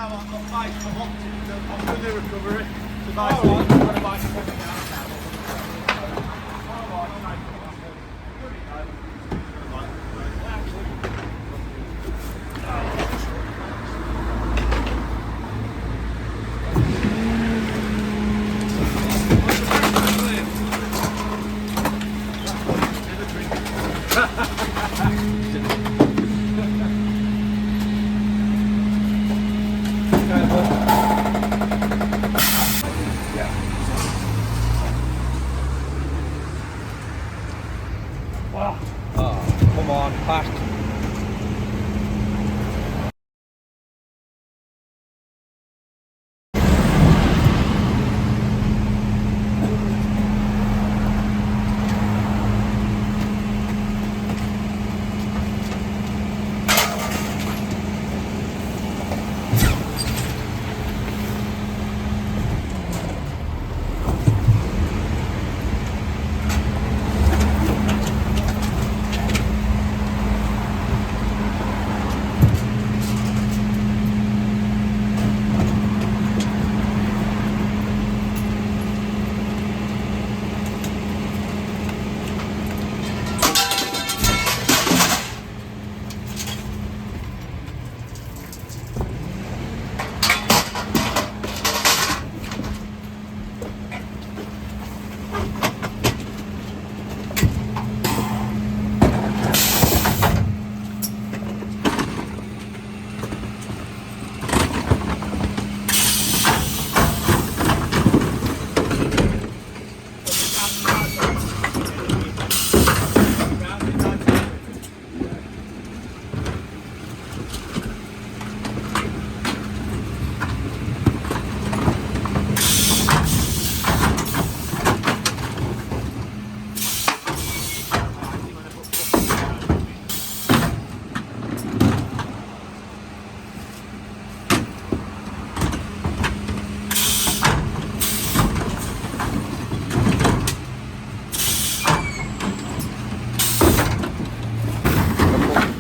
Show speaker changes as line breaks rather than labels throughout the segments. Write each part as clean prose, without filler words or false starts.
now I've got bikes for hunting on the new recovery. The bike's got a bike for hunting now.
Come on, pack.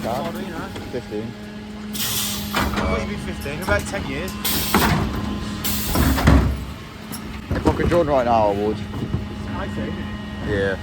What do you know?
15.
What you been 15? About 10 years.
If I could join right now, I would.
I think.
Yeah.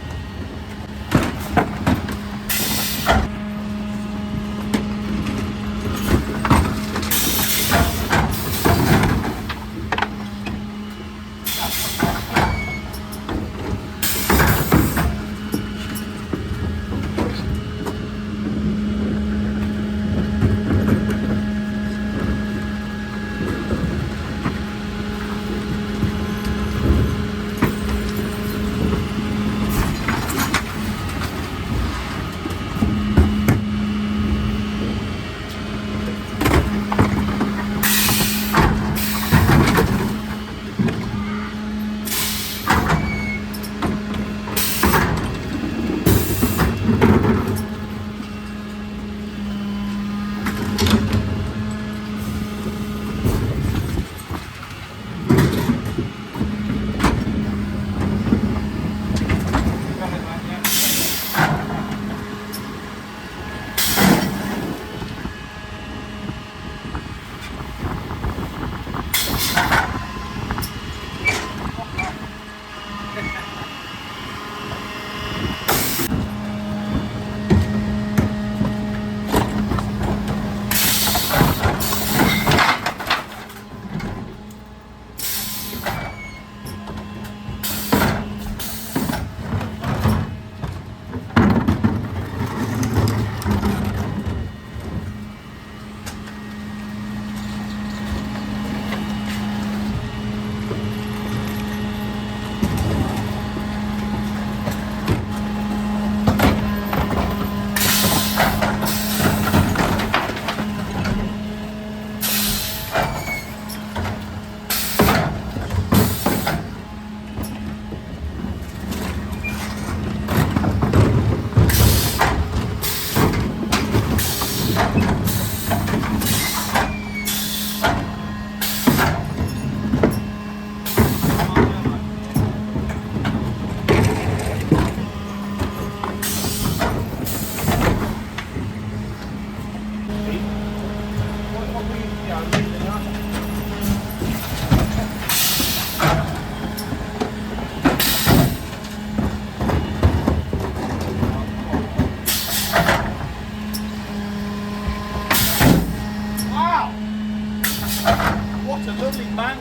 What a lovely bang.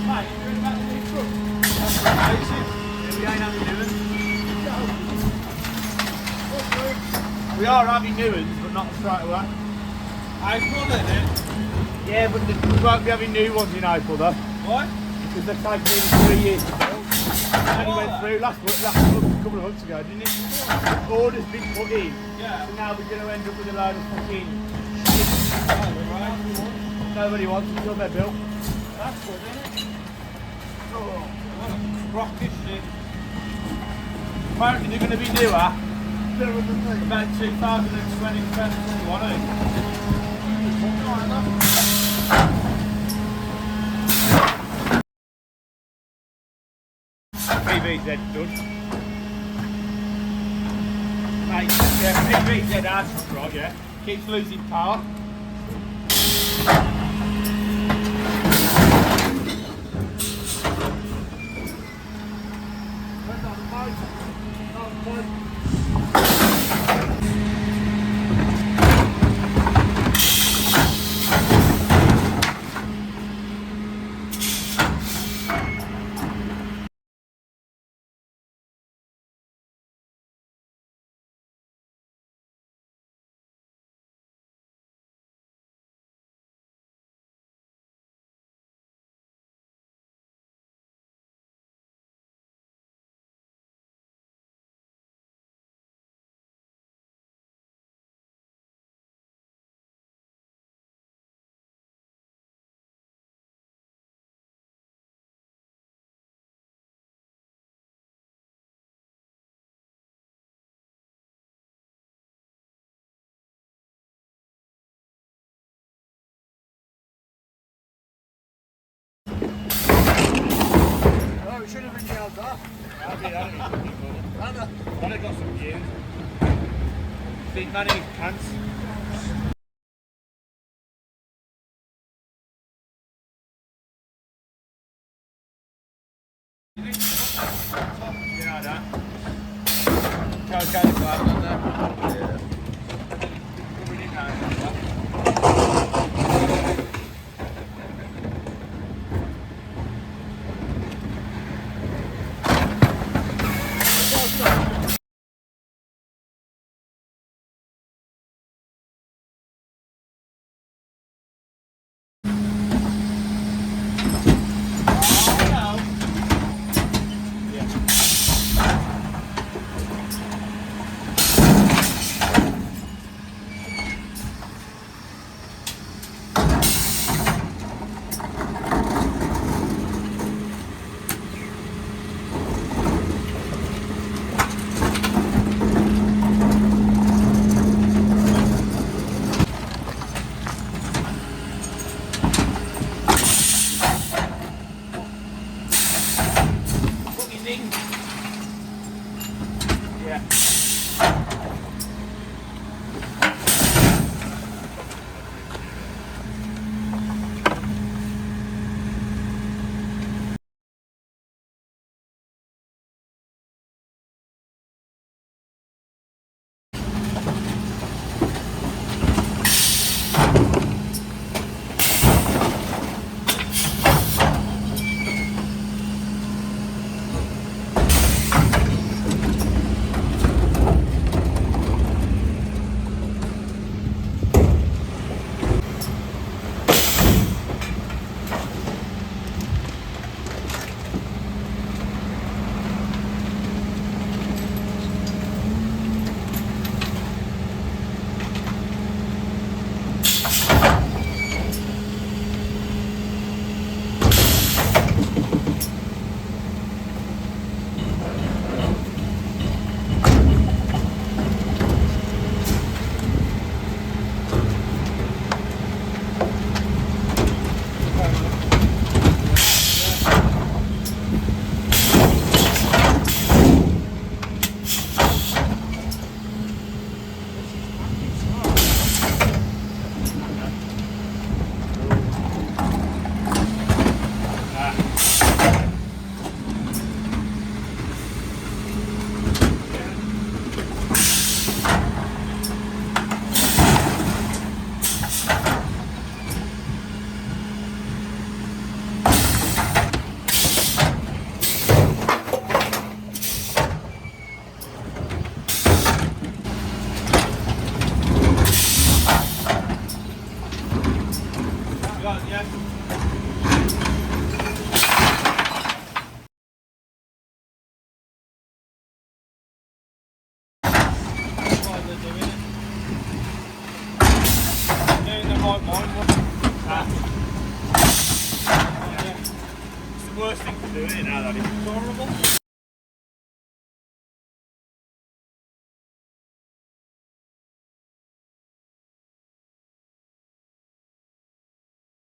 Mate, you're doing about the new truck. That's amazing. Yeah, we ain't having new ones. We are having new ones, but not straight away. April, isn't it? Yeah, but we won't be having new ones in April though. Why? Because they're taking nearly 3 years to build. It only went through last couple of months ago, didn't it? The order's been put in. Yeah. So now we're going to end up with a load of fucking shit. Nobody wants it until they're built. That's good, isn't it? Oh, what a rocket shit. Apparently they're going to be newer. About 2020, 2021, I think. PVZ done. Mate, yeah, PVZ has right, yeah. Keeps losing power.
It should have been yelled off.
I've got some gears. Big man in his pants. Yeah, that. Go the glass on there.
Yeah.
Coming in now. got, yeah. Why they're doing it. They're in the right mind, yeah. It's the worst thing to do, isn't it, now that it's horrible.